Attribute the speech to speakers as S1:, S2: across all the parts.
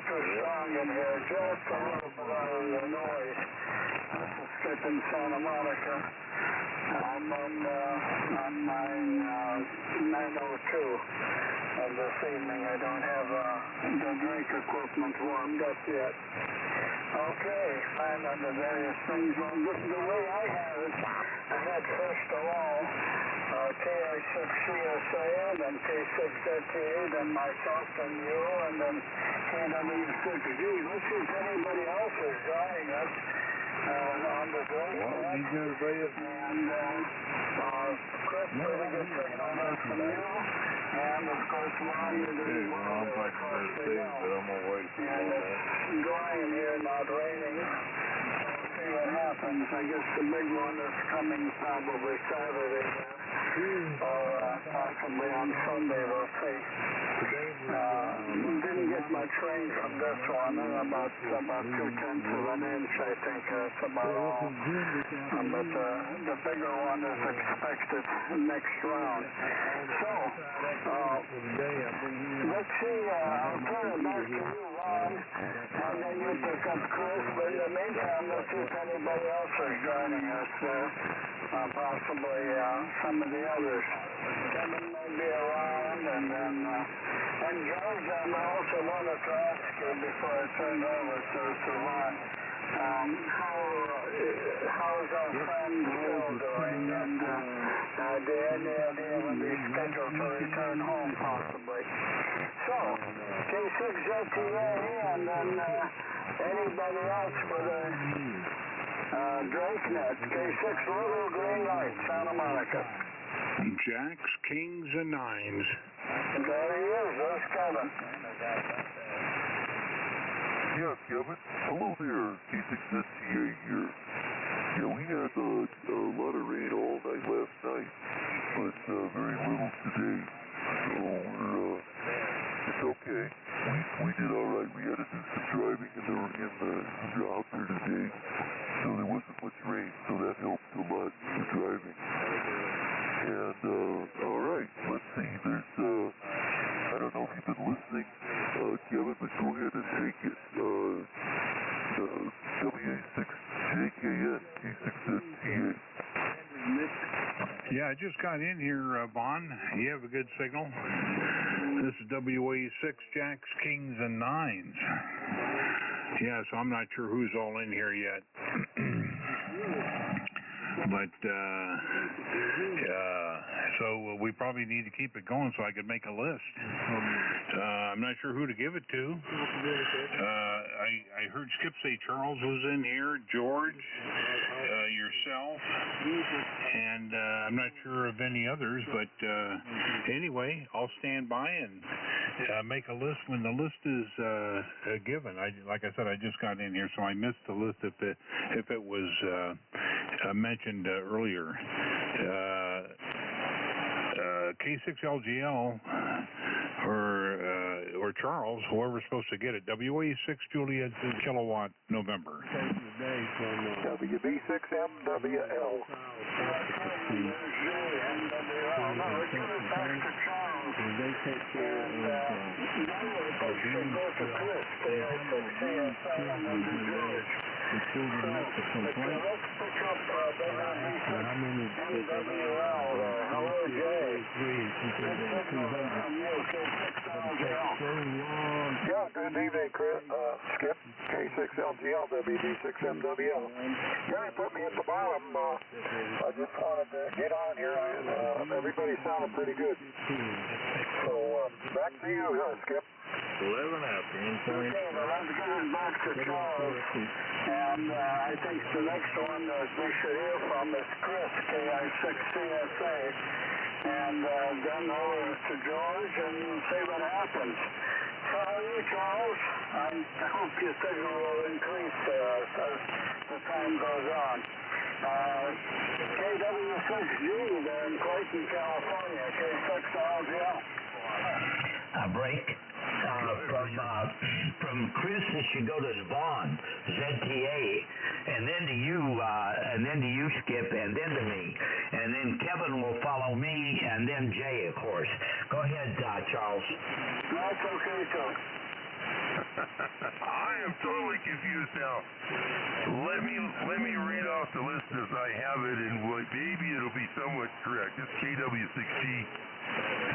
S1: too strong in here, just a little bit of the noise. This is Skip in Santa Monica. I'm on my 902 of this evening. I don't have the drink equipment warmed up yet. Okay, I'm on the various things. Well, the way I have it, I had first of all KI6CSA, then K6ZTA, then myself and you, and then KW6G. Let's see if anybody else is joining us on the break. And Chris, pretty good signal there from you. And of course, Ron, you're doing well. I'm going to wait for it's drying here, not raining. We'll see what happens. I guess the big one is coming probably Saturday. Or possibly on Sunday, we'll see. Didn't get much rain from this one, about 2/10 of an inch, I think. That's about all. But the bigger one is expected next round. So, let's see, I'll turn it back to you, Ron, and then you pick up Chris. But in the meantime, let's see if anybody else is joining us there. Possibly some of the others. Kevin may be around, and then and George, I also wanted to ask you before I turn over to Ron, how is our friend Phil doing, and do you have any idea when he's scheduled to return home possibly? So, K6ZTA, and then anybody else with a Drake net, K6 Little Green Light, Santa Monica.
S2: Jacks, Kings, and Nines.
S1: There he is. There's Kevin.
S3: Yes, Kevin. Hello there. K6ZTA here. Yeah, we had a lot of rain all night last night, but very little today. So it's okay. We did all right. We had to do some driving out there today, so there wasn't much rain, so that helped a lot with driving. And all right, let's see. There's I don't know if you've been listening, Kevin, but go ahead and take it. KW6JKN, K6ZTA.
S2: Yeah, I just got in here, Vaughn. You have a good signal. This is WA6 Jacks, Kings, and Nines. Yeah, so I'm not sure who's all in here yet. But, so we probably need to keep it going so I could make a list. I'm not sure who to give it to. I heard Skip say Charles was in here, George, yourself, and I'm not sure of any others, but anyway, I'll stand by and make a list when the list is given. Like I said, I just got in here, so I missed the list if it was mentioned earlier. K6LGL or Charles, whoever's supposed to get it. WA6 Juliet Kilowatt November.
S3: WB6MWL.
S1: Hello, Jay.
S3: Yeah, good evening, Chris. Skip, K6LGL, WB6MWL. Yeah, put me at the bottom. I just wanted to get on here. Everybody sounded pretty good. So, back to you, Skip.
S1: 11 after. Okay, well, let's get it back to Charles. And I think the next one that we should hear from is Chris, KI6CSA. And then over to George and see what happens. So how are you, Charles? I hope your signal will increase as the time goes on. KW6G there in Clayton, California, K6LGL.
S4: A break from Chris. It should go to Vaughn, ZTA, and then to you, Skip, and then to me, and then Kevin will follow me, and then Jay, of course. Go ahead, Charles.
S1: That's okay, too.
S3: I am totally confused now. Let me read off the list as I have it, and maybe it'll be somewhat correct. This KW6G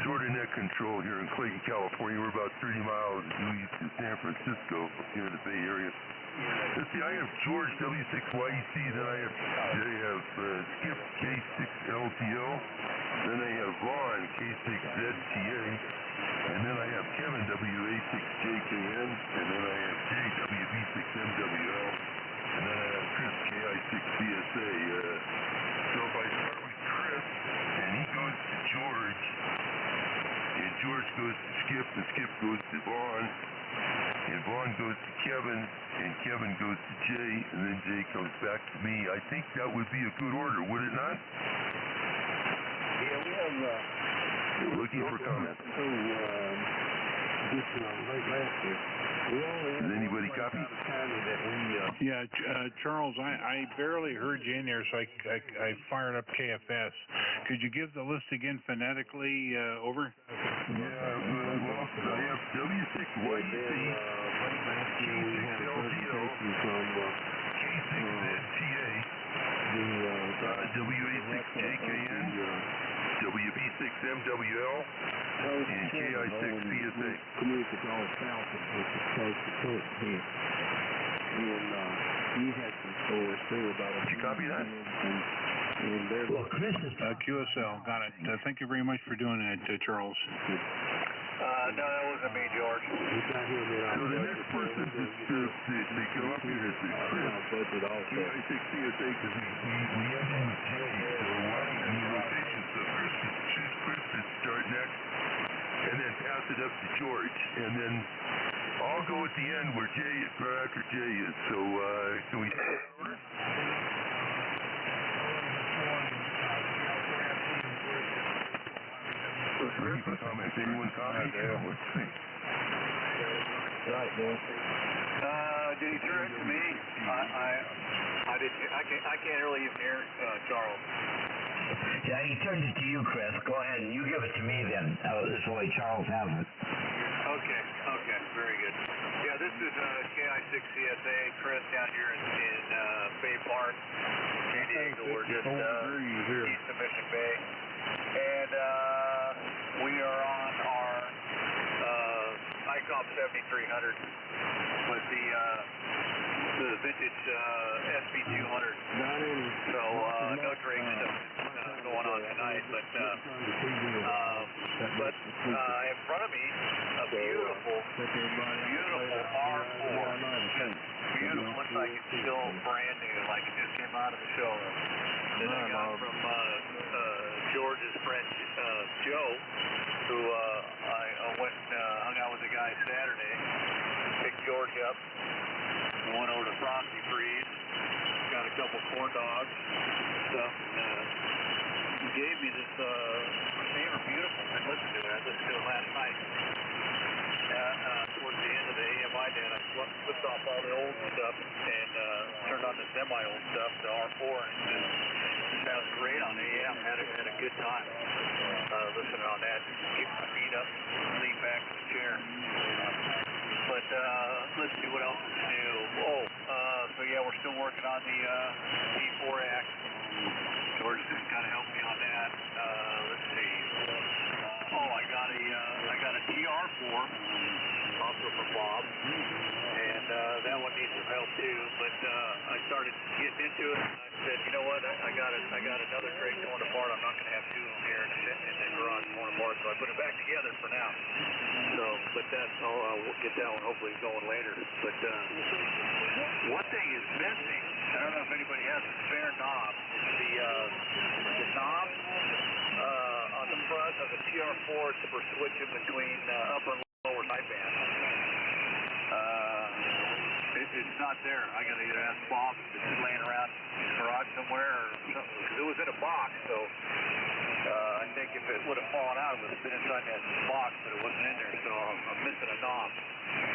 S3: short of net control here in Clayton, California. We're about 30 miles due east of San Francisco, up here in the Bay Area. Let's see, I have George W6YEC, then I have Skip K6LTL, then I have Vaughn K6ZTA, and then I have Kevin WA6JKN, and then I have Jay WB6MWL, and then I have Chris KI6CSA. So if I start with Chris, and he goes to George, and George goes to Skip, and Skip goes to Vaughn, and Vaughn goes to Kevin, and Kevin goes to Jay, and then Jay comes back to me. I think that would be a good order, would it not?
S1: Yeah, we have,
S3: You're looking for comments.
S1: Just late last year.
S3: Does anybody copy?
S2: Yeah, Charles, I barely heard you in there, so I fired up KFS. Could you give the list again phonetically, over?
S3: Yeah, well, I have W6YEC, K6LTL, K6ZTA, WA6JKN, WB6MWL, and KI6CSA.
S1: Community called South of close to Cook here. And he had some stories too about it.
S3: Did you copy that?
S1: And there's
S4: Chris is
S2: QSL, got it. Thank you very much for doing that, Charles.
S1: no, that wasn't me, George. He's not here now.
S3: So the next person to come up here is Chris. KI6CSA, because we ended with Jay, so why don't we do rotation? So Chris, choose Chris to start next, and then pass it up to George, and then I'll go at the end where Jay, right after Jay is. So can we start order? Comments. Anyone comment? Let's see.
S1: Right, Bill.
S5: Did he turn it to me? I can't really even hear Charles.
S4: Yeah, he turned it to you, Chris. Go ahead and you give it to me then. This way Charles has it.
S5: Okay, very good. Yeah, this is KI6CSA, Chris down here in Bay Park, San Diego. We're just east of Mission Bay. And we are on our ICOM 7300 with the vintage SB200. So no Drake stuff going on tonight, but in front of me a beautiful R4. Just beautiful. Looks like it's still brand new, like it just came out of the showroom. That I got from George's friend Joe, who I went and hung out with the guy Saturday, picked George up, and went over to Frosty Freeze, got a couple corn dogs and stuff, and he gave me this receiver, beautiful. I listened to it last night. Towards the end of the AMI day, I flipped off all the old stuff and turned on the semi-old stuff, the R4, and it sounds great on AM. Had a good time listening on that. Kick my feet up, lean back in the chair. But let's see what else is new. So yeah, we're still working on the E4X. George just kind of helped me on that. Let's see. I got a TR4, also from Bob, and that one needs some help too. But I started getting into it, and I said, you know what? I got another crate torn apart. I'm not going to have two of them here in the garage torn apart, so I put it back together for now. So, but that's all. I'll get that one hopefully going later. But one thing is missing. I don't know if anybody has a spare knob. The knob on the front of the TR4 for switching between upper and lower sideband. It's not there. I got to either ask Bob if it's laying around in his garage somewhere or something, because it was in a box, so I think if it would have fallen out, it would have been inside that box, but it wasn't in there, so I'm missing a knob.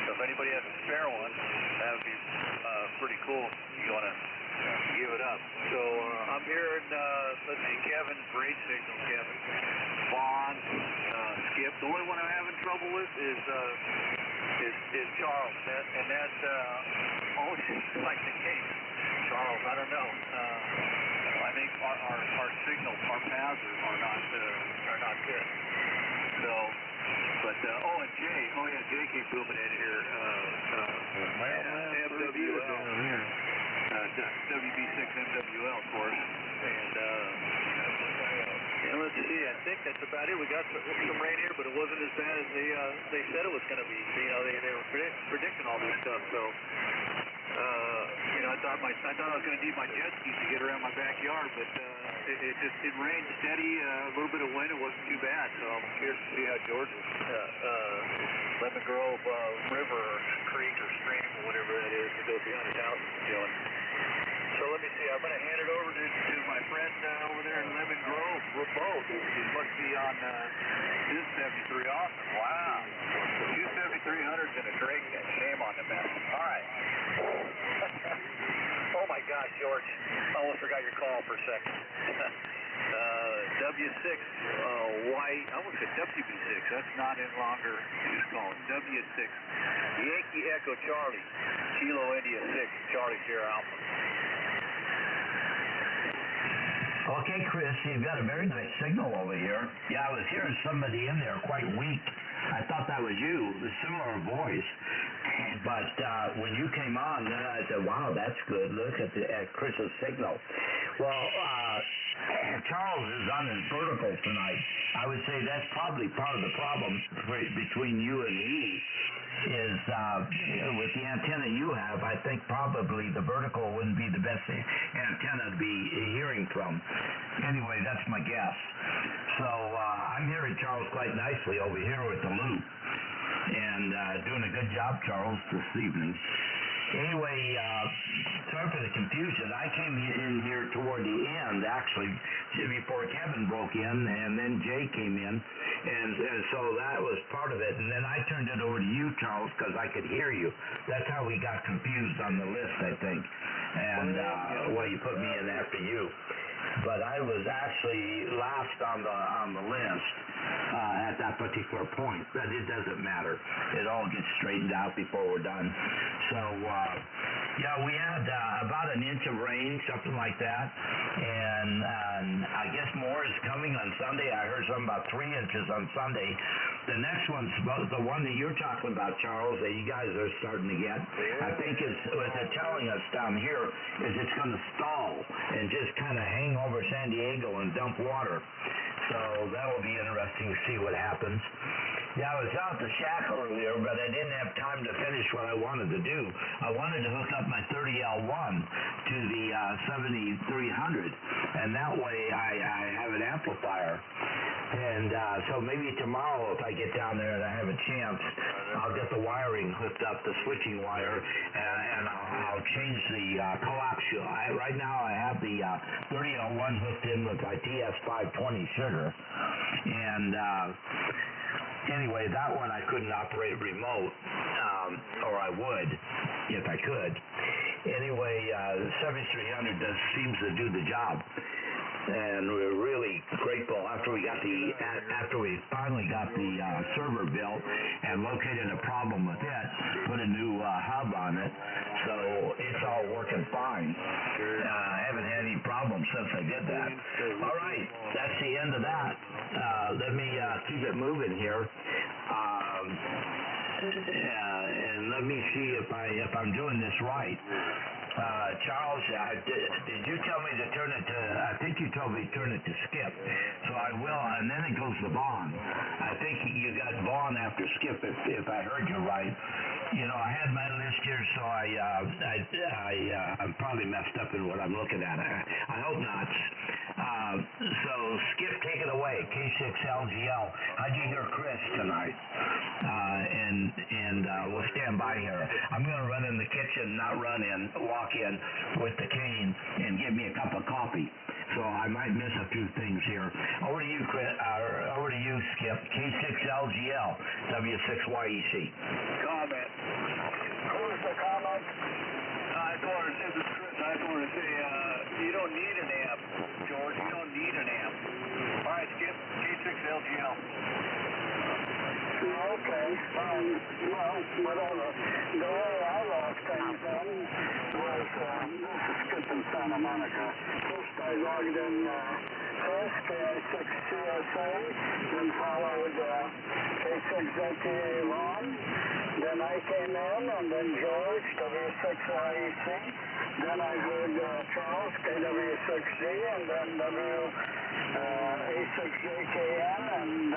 S5: So if anybody has a spare one, that would be pretty cool if you want to give it up. So I'm hearing, let's see, Kevin, great signal, Kevin. Vaughn, Skip. The only one I'm having trouble with is is Charles, and that's always like the case. Charles, I don't know. I think our signals, our paths are not good. So, but and Jay keeps booming in here. MWL, WB6 MWL, of course, and let's see. I think that's about it. We got some rain here, but it wasn't as bad as they said it was going to be. You know, they were predicting all this stuff. So, I thought I was going to need my jet skis to get around my backyard, but it rained steady. A little bit of wind. It wasn't too bad. So I'm curious to see how George's Lemon Grove River or Creek or stream or whatever that is that goes behind his house is doing. So let me see. I'm going to hand it over to my friend over there in Lemon Grove, Remote. He must be on his 73 Austin. Wow. 2 7300s and a Drake. Shame on the mess. All right. Oh my gosh, George. I almost forgot your call for a second. W6 I almost said WB6. That's not any longer. Just call it W6. Yankee Echo Charlie. Kilo India 6. Charlie Sierra Alpha.
S4: Okay, Chris, you've got a very nice signal over here. Yeah, I was hearing somebody in there quite weak. I thought that was you, a similar voice. But when you came on, then I said, wow, that's good. Look at Chris's signal. Well, Charles is on his vertical tonight. I would say that's probably part of the problem between you and me is with the antenna you have, I think probably the vertical wouldn't be the best antenna to be hearing from. Anyway, that's my guess. So I'm hearing Charles quite nicely over here with the loop. And doing a good job, Charles, this evening. Anyway, sorry for the confusion. I came in here toward the end, actually, before Kevin broke in, and then Jay came in, and so that was part of it. And then I turned it over to you, Charles, because I could hear you. That's how we got confused on the list, I think. And you put me in after you. But I was actually last on the list at that particular point. But it doesn't matter. It all gets straightened out before we're done. So, we had about an inch of rain, something like that. And I guess more is coming on Sunday. I heard something about 3 inches on Sunday. The next one's the one that you're talking about, Charles, that you guys are starting to get. I think what they're telling us down here is it's going to stall and just kind of hang over San Diego and dump water. So that will be interesting to see what happens. Yeah, I was out at the shack earlier, but I didn't have time to finish what I wanted to do. I wanted to hook up my 30L1 to the 7300, and that way I have an amplifier. And so maybe tomorrow, if I get down there and I have a chance, I'll get the wiring hooked up, the switching wire, and I'll change the coaxial. Right now I have the 30L1 hooked in with my TS520 sugar. And anyway, that one I couldn't operate remote, or I would if I could. Anyway, the 7300 seems to do the job. And we're really grateful after we finally got the server built and located a problem with it, put a new hub on it, so it's all working fine. I haven't had any problems since I did that. All right, that's the end of that. Let me keep it moving here. And let me see if I'm doing this right. Charles, did you tell me to turn it to, I think you told me to turn it to skip, so I will, and then it goes to Vaughn. I think you got Vaughn after skip, if I heard you right. You know, I had my list here, so I'm probably messed up in what I'm looking at. I hope not. So skip, take it away. K6LGL. How'd you hear Chris tonight? And we'll stand by here. I'm going to run in the kitchen, not walk in with the cane and give me a cup of coffee. So I might miss a few things here. Over to you, Chris. Over to you, Skip. K6LGL, W6YEC.
S1: Comment. Who's the comment?
S5: This is Chris. I just want to say, you don't need an amp, George. You don't need an amp. All right, Skip. K6LGL.
S1: Okay. Well, whatever. The way I lost things then was, this is skipping Santa Monica. First I logged in first KW6GSA, then followed K6ZTA1. Then I came in, and then George, W6YEC. Then I heard Charles, KW6G, and then A6JKN, and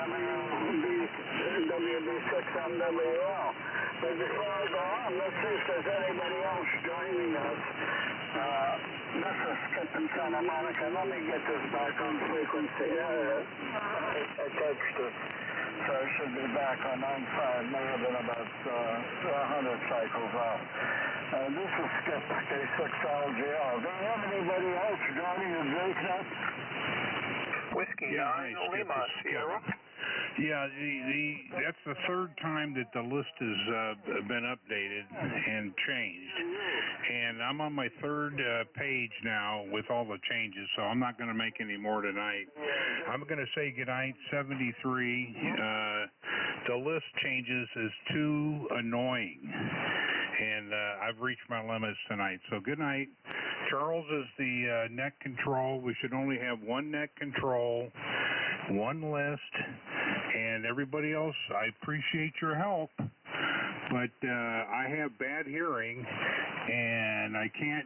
S1: WB6MWL. But before I go on, let's see if there's anybody else joining us. This is skipping Santa Monica. Let me get this back on frequency. I touched it. So I should be back on 95. May have been about 100 cycles off. This is Skip, K6LGL. Do you have anybody else joining the Drake-Net?
S5: Whiskey 9 Lima Sierra.
S2: Yeah, that's the third time that the list has been updated and changed. And I'm on my third page now with all the changes, so I'm not going to make any more tonight. I'm going to say goodnight, 73. The list changes is too annoying. And I've reached my limits tonight. So good night. Charles is the net control. We should only have one net control, one list, and everybody else, I appreciate your help, but I have bad hearing, and I can't,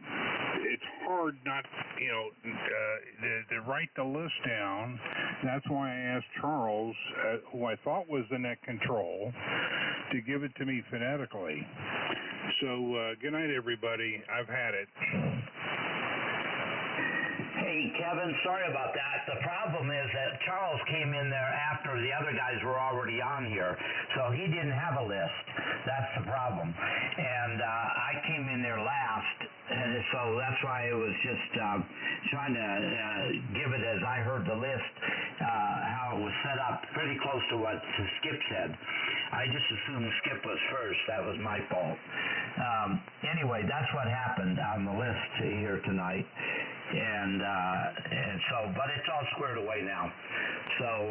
S2: it's hard not, to write the list down. That's why I asked Charles, who I thought was the net control, to give it to me phonetically. So, good night, everybody. I've had it.
S4: Hey, Kevin, sorry about that. The problem is that Charles came in there after the other guys were already on here, so he didn't have a list. That's the problem. And I came in there last, and so that's why I was just trying to give it as I heard the list, how it was set up, pretty close to what Skip said. I just assumed Skip was first. That was my fault. Anyway, that's what happened on the list here tonight. And so, but it's all squared away now. So,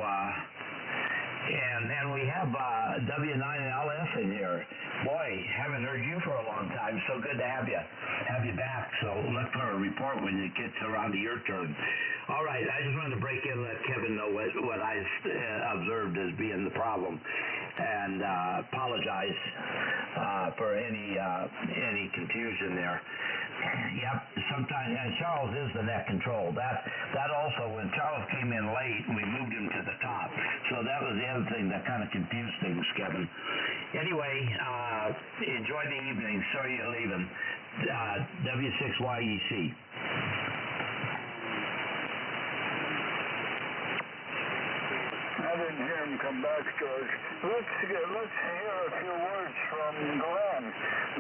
S4: and we have W9LS in here. Boy, haven't heard you for a long time. So good to have you back. So look for a report when it gets around to your turn. All right, I just wanted to break in and let Kevin know what I observed as being the problem, and apologize for any confusion there. Yep, sometimes, and Charles is the net control. That also, when Charles came in late, we moved him to the top. So that was the other thing that kind of confused things, Kevin. Anyway, enjoy the evening. Sorry you're leaving. W6YEC.
S1: I didn't hear him come back, George. Let's hear a few words from Glenn,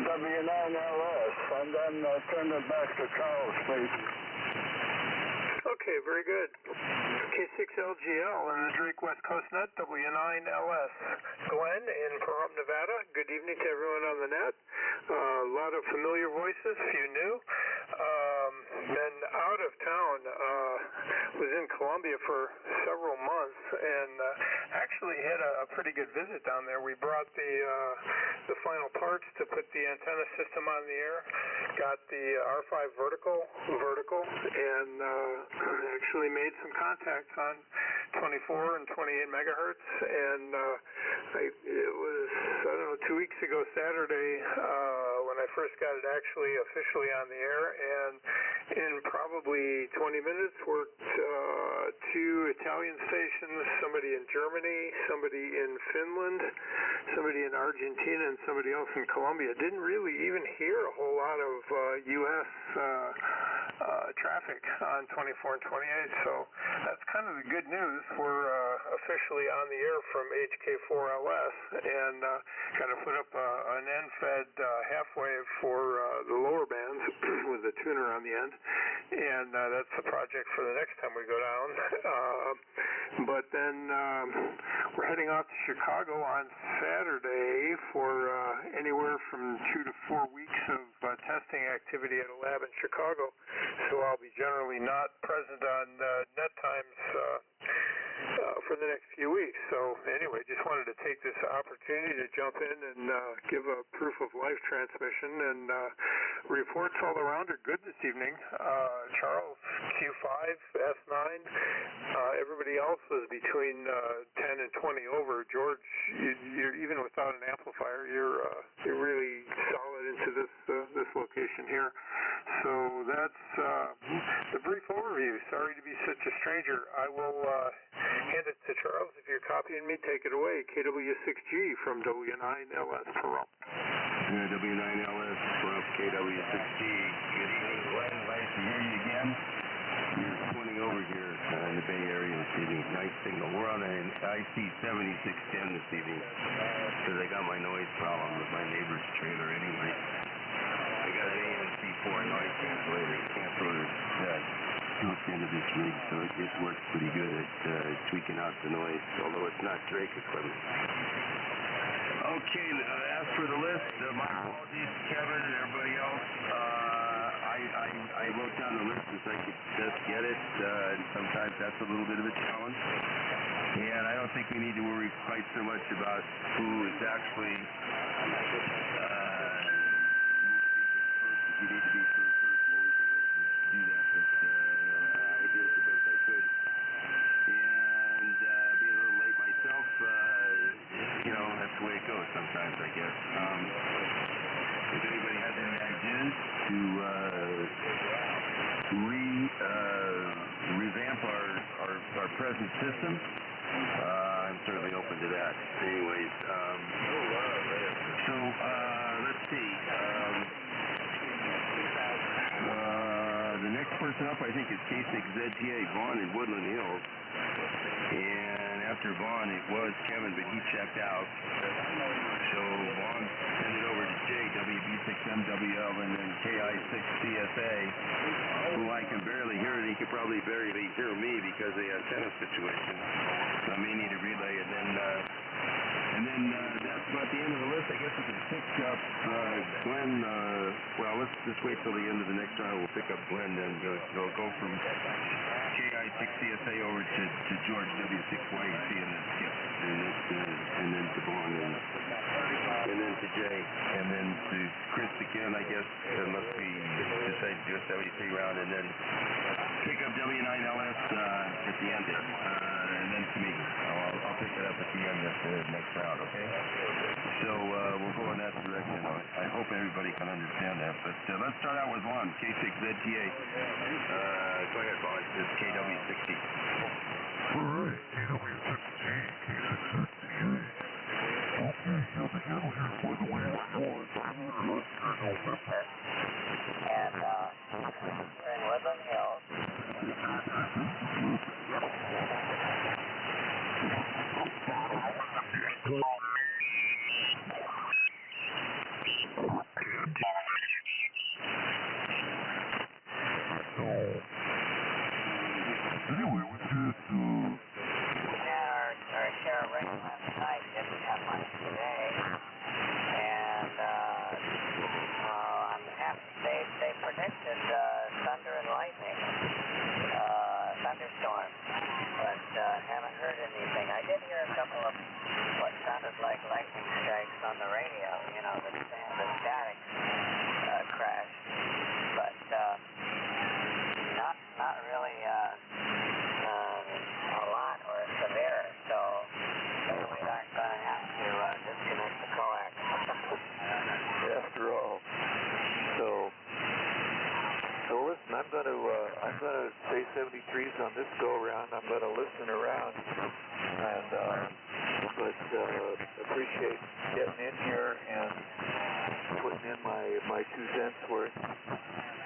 S1: W9LS, and then turn it back to Charles, please.
S5: Okay, very good. K6LGL and the Drake West Coast Net, W9LS. Glenn in Pahrump, Nevada. Good evening to everyone on the net. A lot of familiar voices, few new. Been out of town, was in Colombia for several months, and actually had a pretty good visit down there. We brought the final parts to put the antenna system on the air, got the R5 vertical, and actually made some contacts on 24 and 28 megahertz, and it was, 2 weeks ago Saturday, when I first got it actually officially on the air, and in probably 20 minutes worked 2 Italian stations, somebody in Germany, somebody in Finland, somebody in Argentina, and somebody else in Colombia. Didn't really even hear a whole lot of U.S. Traffic on 24 and 28, so that's kind of the good news. We're officially on the air from HK4LS, and got to put up an end-fed half wave for the lower bands with a tuner on the end, and that's the project for the next time we go down. But then we're heading off to Chicago on Saturday for anywhere from 2 to 4 weeks of testing activity at a lab in Chicago. So I'll be generally not present on net times
S1: for the next few weeks. So anyway, just wanted to take this opportunity to jump in and give a proof of life transmission, and reports all around are good this evening. Charles, Q5, S9, everybody else was between 10 and 20 over. George, you're even without an amplifier, you're really solid into this location here. So that's the brief overview. Sorry to be such a stranger. I will hand it to Charles. If you're copying me, take it away. KW6G from W9LS Pahrump.
S3: W9LS Pahrump, KW6G. Good evening, Glenn. Nice to hear you again. You're 20 over here in the Bay Area this evening. Nice signal. We're on an IC 7610 this evening because I got my noise problem with my neighbor's trailer anyway. I got an ANC4 noise cancelator built into this rig, so it works pretty good at tweaking out the noise, although it's not Drake equipment. Okay, as for the list, my apologies to Kevin and everybody else. I wrote down the list as I could best get it, and sometimes that's a little bit of a challenge. And I don't think we need to worry quite so much about who is actually you need to be first, well, we can do that, but I did it the best I could. And being a little late myself, that's the way it goes sometimes, I guess. If anybody has any ideas to revamp our present system, I'm certainly open to that. Anyways, so let's see. The next person up, I think, is K6ZGA, Vaughn in Woodland Hills. And after Vaughn, it was Kevin, but he checked out. So Vaughn sent it over to Jay, WB6MWL, and then KI6CSA, who I can barely hear, and he could probably barely hear me because of the antenna situation. So I may need a relay, and then that's about the end of the list. I guess we can pick up Glenn. Well, let's just wait till the end of the next round. We'll pick up Glenn, and we'll go from KI6CSA over to George W6YEC, and then skip, and then to Vaughn, and then to Jay, and then to Chris again, I guess, unless we decide to do a 73 round, and then pick up W9LS at the end there, and then to me. I'll pick it up at the end of the next round, okay? So we'll go in that direction. I hope everybody can understand that. But let's start out with Vaughn, K6ZGA. Go ahead, Vaughn. It's KW6G.
S6: All right, KW6G, K6ZGA. Okay, here's the handle here. By the way, it's yours.
S7: And we're in Woodland Hills.
S6: Anyway, we did,
S7: our share ring last night, didn't have much today. And, I'm happy, they predicted, thunder and lightning, thunderstorm, but, haven't heard anything. I did hear a couple of what sounded like lightning strikes on the radio, the static, crash, but, not really, a lot or severe, so we aren't going to have to disconnect the coax.
S1: After all. So listen, I'm going to say 73s on this go around. I'm going to listen around, and but appreciate getting in here and putting in my 2 cents worth.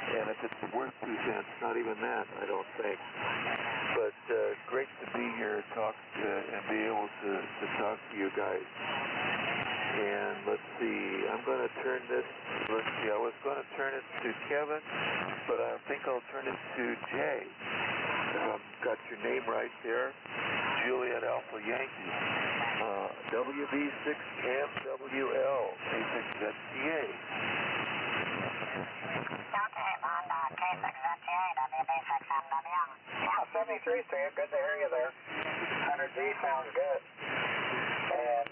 S1: And if it's worth 2 cents, not even that, I don't think. But great to be here, and be able to talk to you guys. And let's see, I'm going to turn this, I was going to turn it to Kevin, but I think I'll turn it to Jay. Got your name right there, Juliet Alpha Yankee, WB6MWL, K6ZGA.
S7: Okay, Vaughn, K6ZGA, WB6MWL.
S1: Yeah, 73, so good to hear you there. 7300G sounds good. And,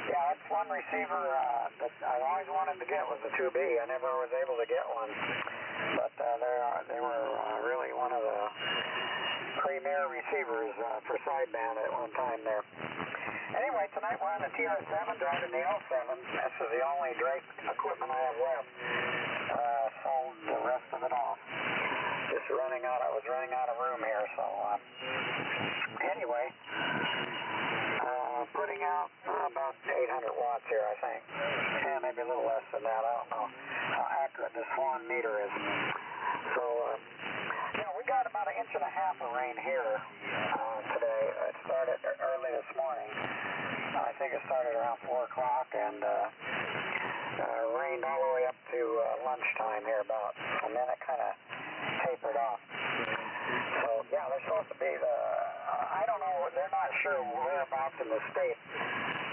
S1: yeah, that's one receiver that I always wanted to get was the 2B. I never was able to get one. But they were really one of the premier receivers for sideband at one time there. Anyway, tonight we're on the TR7 driving the L7. This is the only Drake equipment I have left. Sold the rest of it off. Just I was running out of room here, so anyway, putting out about 800 watts here, I think. Yeah, maybe a little less than that. I don't know how accurate this Swan meter is. So, yeah, we got about 1.5 inches of rain here today. It started early this morning. I think it started around 4 o'clock and rained all the way up to lunchtime here about, and then it kind of tapered off. So, yeah, they're supposed to be I don't know, they're not sure whereabouts in the state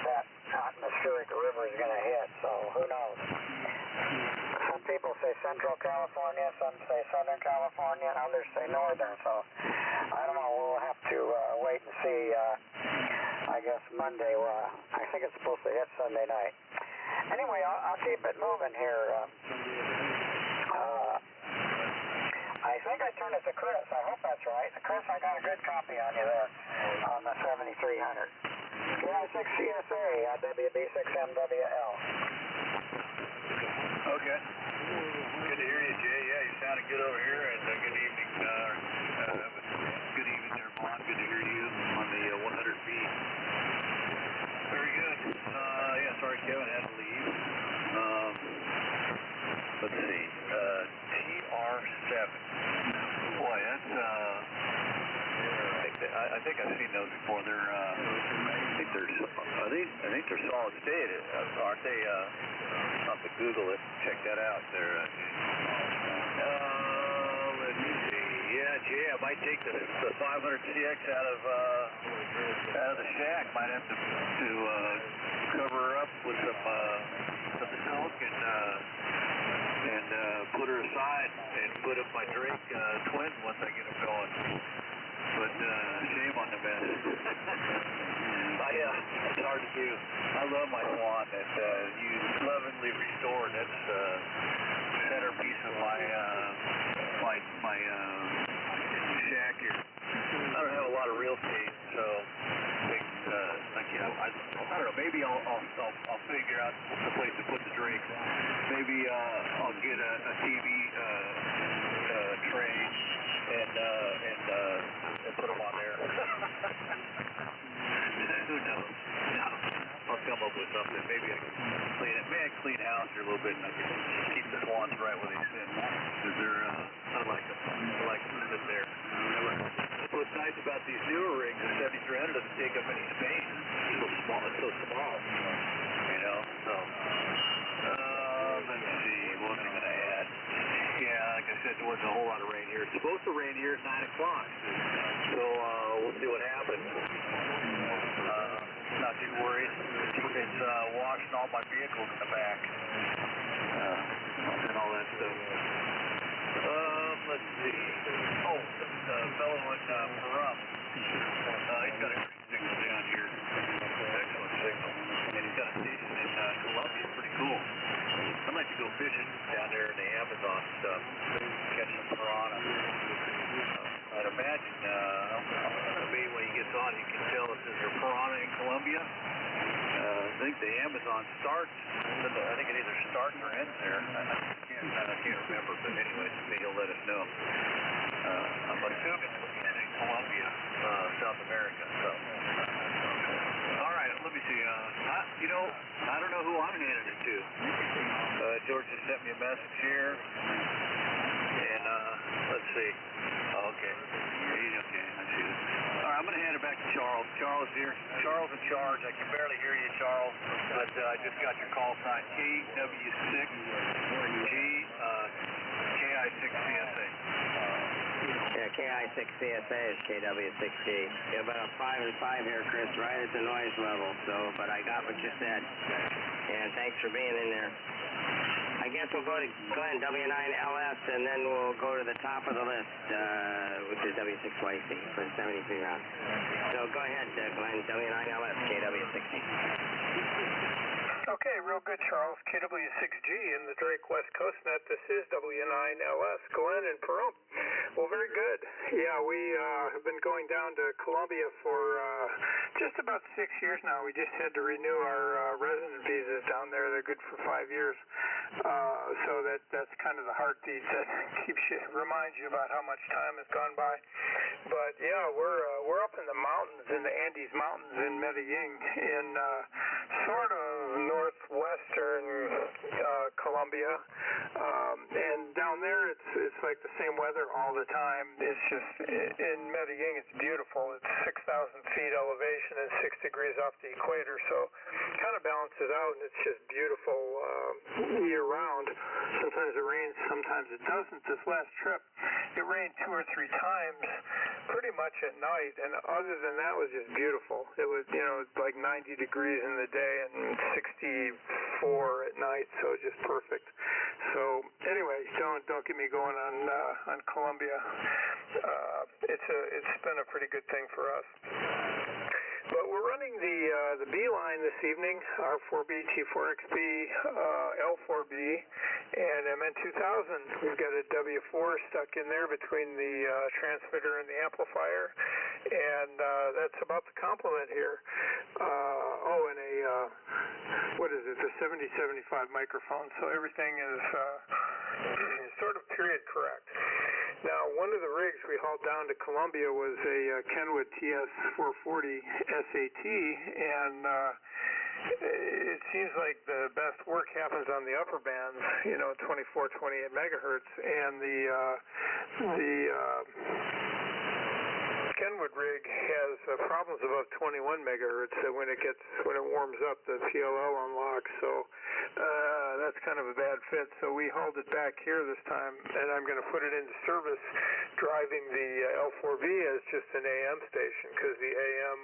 S1: that atmospheric river is going to hit, so who knows. Some people say Central California, some say Southern California, and others say Northern, so I don't know, we'll have to wait and see, I guess Monday. I think it's supposed to hit Sunday night. Anyway, I'll keep it moving here. I think I turned it to Chris. I hope that's right. Chris, I got a good copy on you there on the 7300. KW6GSA, WB6MWL.
S5: Okay. Good to hear you, Jay. Yeah, you sounded good over here, and good evening. Good evening there, Vaughn. Good to hear you on the 100B. Very good. Yeah, sorry, Kevin had to leave. Let's see. TR7. Boy, that's I think I've seen those before. They're I think they're solid state, aren't they? I'll have to Google it. Check that out. They're let's see. Yeah, Jay, I might take the 500CX out of the shack. Might have to cover her up with some silk and put her aside and put up my Drake twins once I get them going. But shame on the mess. It's hard to do. I love my Swan that you lovingly restored. That's the centerpiece of my shack here. I don't have a lot of real estate, so I don't know. Maybe I'll figure out the place to put the Drake. Maybe I'll get a TV tray and put them on there. Who knows? No, I'll come up with something. Maybe I can clean it. Maybe I can clean house here a little bit and I can keep the Swans right where they sit. Because I like them. I like them to sit there. That's what's nice about these newer rigs. The 7300 doesn't take up any space. It's so small. You know. So let's see. What was I going to add? Yeah, like I said, there wasn't a whole lot of rain here. It's supposed to rain here at 9 o'clock. So we'll see what happens. Not too worried. It's washing all my vehicles in the back. And all that stuff. Let's see. Oh, the fellow in Pahrump. He's got a great signal down here. Excellent signal. And he's got a station in Colombia. Pretty cool. I'd like to go fishing down there in the Amazon stuff. Catch some piranha. I'd imagine maybe when he gets on, he can tell if there's a piranha in Colombia. I think the Amazon starts. I think it either starts or ends there. I can't remember, but anyway, he'll let us know. I'm assuming it's in Colombia, South America. So, all right, let me see. I don't know who I'm handing it to. George just sent me a message here, and let's see. Okay, he's okay. I see it. All right, I'm going to hand it back to Charles. Charles here. Charles in charge. I can barely hear you, Charles, but I just got your call sign. KW6G KI6CSA.
S7: Yeah, KI6CSA is KW6G. You're about 5 and 5 here, Chris, right at the noise level. So, but I got what you said. And thanks for being in there. I guess we'll go to Glenn, W9LS, and then we'll go to the top of the list, which is W6YC for the 73 round. So go ahead, Glenn, W9LS, KW6G.
S1: Okay, real good, Charles. KW6G in the Drake West Coast Net. This is W9LS, Glenn and Pahrump. Well, very good. Yeah, we have been going down to Columbia for just about 6 years now. We just had to renew our resident visas down there. They're good for 5 years. So that's kind of the heartbeat that reminds you about how much time has gone by. But yeah, we're up in the mountains, in the Andes Mountains in Medellin, in sort of northwestern Colombia, and down there it's like the same weather all the time. It's just in Medellin, it's beautiful. It's 6,000 feet elevation and 6 degrees off the equator, so it kind of balances out, and it's just beautiful year round. Sometimes it rains, sometimes it doesn't. This last trip, it rained 2 or 3 times, pretty much at night, and other than that, it was just beautiful. It was, like 90 degrees in the day and 64 at night, so just perfect. So anyway, don't get me going on Columbia. It's been a pretty good thing for us. But we're running the B line this evening, R4B, T4XB, L4B, and MN2000. We've got a W4 stuck in there between the transmitter and the amplifier, and that's about the complement here. And what is it, the 7075 microphone, so everything is sort of period correct. Now, one of the rigs we hauled down to Columbia was a Kenwood TS440 SAT, and it seems like the best work happens on the upper bands, 24, 28 megahertz, and the Kenwood rig has problems above 21 megahertz. That when it warms up, the PLL unlocks. So that's kind of a bad fit. So we hauled it back here this time, and I'm going to put it into service, driving the L4B as just an AM station, because the AM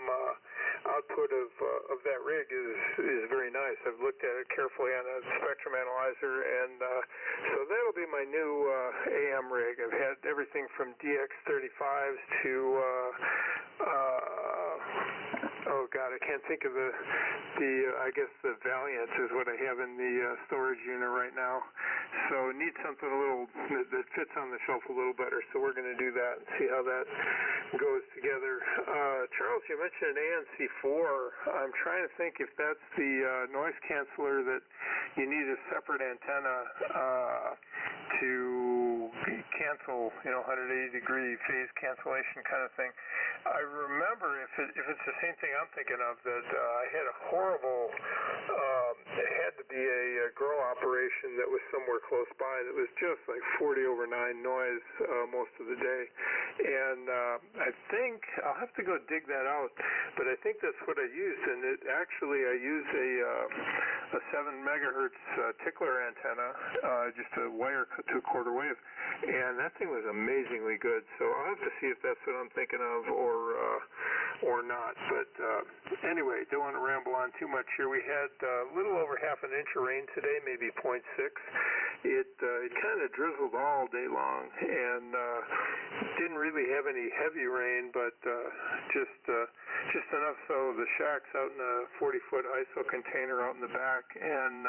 S1: output of that rig is very nice. I've looked at it carefully on a spectrum analyzer, and so that'll be my new AM rig. I've had everything from DX35s to I can't think of I guess the Valiant is what I have in the storage unit right now. So need something a little that fits on the shelf a little better. So we're going to do that and see how that goes together. Charles, you mentioned an ANC4. I'm trying to think if that's the noise canceller that you need a separate antenna to cancel, 180-degree phase cancellation kind of thing. I remember if it's the same thing I'm thinking of, that I had a horrible, it had to be a grow operation that was somewhere close by that was just like 40/9 noise most of the day. And I think, I'll have to go dig that out, but I think that's what I used. And I used a 7 megahertz tickler antenna, just a wire to a quarter wave. And that thing was amazingly good. So I'll have to see if that's what I'm thinking of or not. But anyway, don't want to ramble on too much here. We had a little over half an inch of rain today, maybe 0.6. It kind of drizzled all day long, and didn't really have any heavy rain, but just enough so the shack's out in a 40-foot ISO container out in the back, and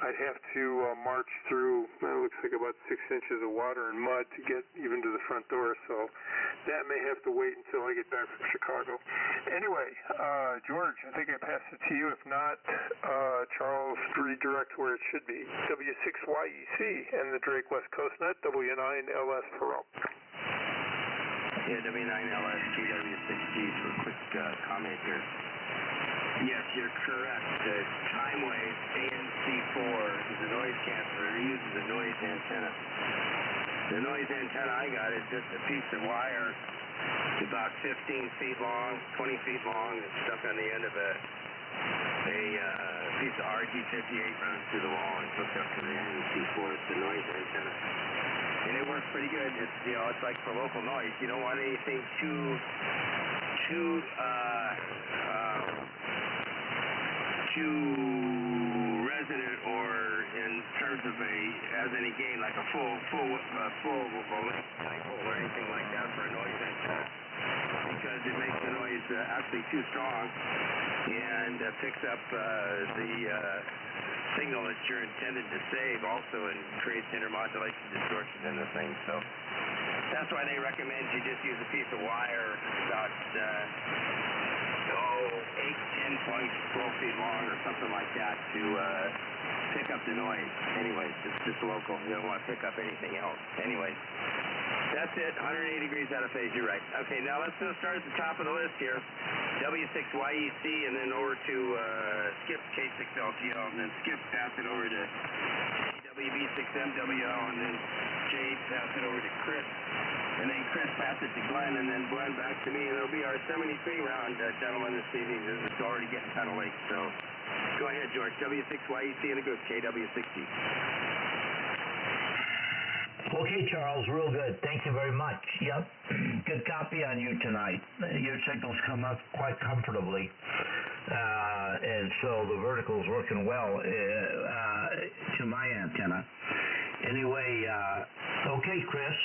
S1: I'd have to march through, it looks like about 6 inches of water and mud to get even to the front door, so that may have to wait until I get back from Chicago. Anyway, George, I think I passed it to you. If not, Charles, redirect where it should be. W6YEC and the Drake West Coast Net, W9LS Pahrump.
S4: Yeah, W9LS, KW6G for a quick comment here. Yes, you're correct. The time wave ANC4 is a noise canceller. It uses a noise antenna. The noise antenna I got is just a piece of wire about 15 feet long, 20 feet long. It's stuck on the end of a piece of RG58 runs through the wall and hooked up to the ANC4. It's the noise antenna. And it works pretty good. It's, it's like for local noise. You don't want anything too resonant or in terms of a
S5: gain like a full length dipole or anything like that for a noise antenna, because it makes the noise actually too strong and picks up the signal that you're intended to save also, and creates intermodulation distortion in the thing. So that's why they recommend you just use a piece of wire about 8, 10 points, 12 feet long or something like that to pick up the noise. Anyways, it's just local. You don't want to pick up anything else. Anyways, that's it. 180 degrees out of phase. You're right. Okay, now let's start at the top of the list here. W6YEC, and then over to Skip K6LGL, and then Skip pass it over to KW6MWL, and then Jay pass it over to Chris, and then Chris pass it to Glenn, and then Glenn back to me, and it'll be our 73 round, gentlemen, this evening. It's already getting kind of late, so go ahead, George. W6YEC in the group, KW6G.
S4: Okay, Charles, real good. Thank you very much. Yep, good copy on you tonight. Your signals come up quite comfortably, and so the vertical's working well to my antenna. Anyway, okay, Chris,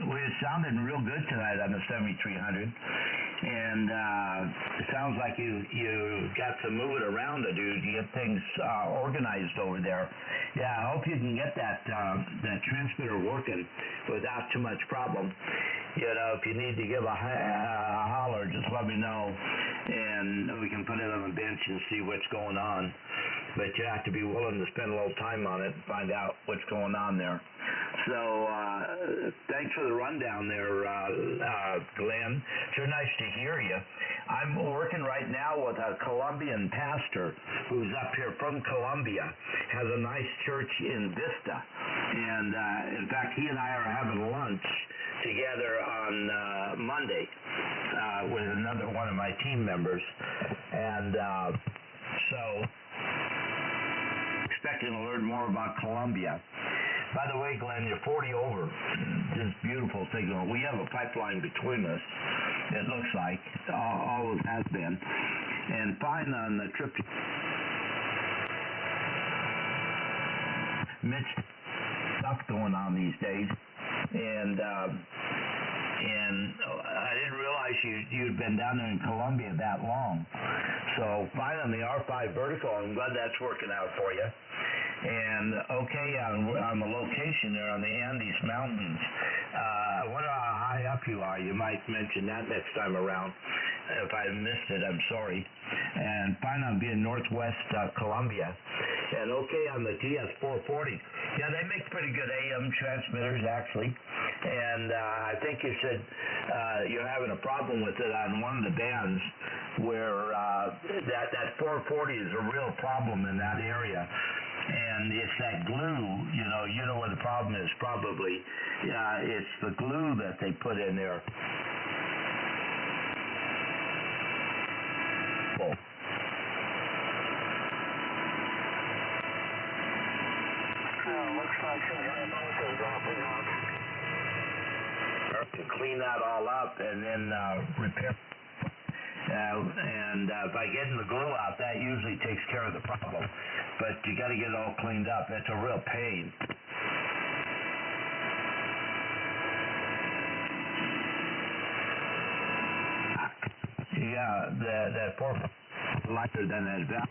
S4: we're sounding real good tonight on the 7300, and it sounds like you got some moving around to do to get things organized over there. Yeah, I hope you can get that transmitter working without too much problem. You know, if you need to give a holler, just let me know, and we can put it on the bench and see what's going on. But you have to be willing to spend a little time on it and find out what's going on there. So thanks for the rundown there, Glenn. Sure nice to hear you. I'm working right now with a Colombian pastor who's up here from Colombia, has a nice church in Vista. And in fact, he and I are having lunch together on Monday with another one of my team members. And so expecting to learn more about Colombia. By the way, Glenn, you're 40 over. Just beautiful signal. We have a pipeline between us, it looks like. Always has been. And fine on the trip. Mitch, stuff going on these days. And I didn't realize you'd been down there in Colombia that long. So fine on the R5 vertical. I'm glad that's working out for you. And okay on the location there on the Andes Mountains. I wonder how high up you are. You might mention that next time around. If I missed it, I'm sorry. And fine on being northwest Colombia. And okay on the TS440. Yeah, they make pretty good AM transmitters, actually. And I think you said you're having a problem with it on one of the bands where that 440 is a real problem in that area. And it's that glue, you know where the problem is probably. It's the glue that they put in there. Oh.
S1: Looks like the noise is dropping out.
S4: To clean that all up and then repair. And by getting the glue out, that usually takes care of the problem. But you got to get it all cleaned up. It's a real pain. Yeah, that poor lighter than that valve.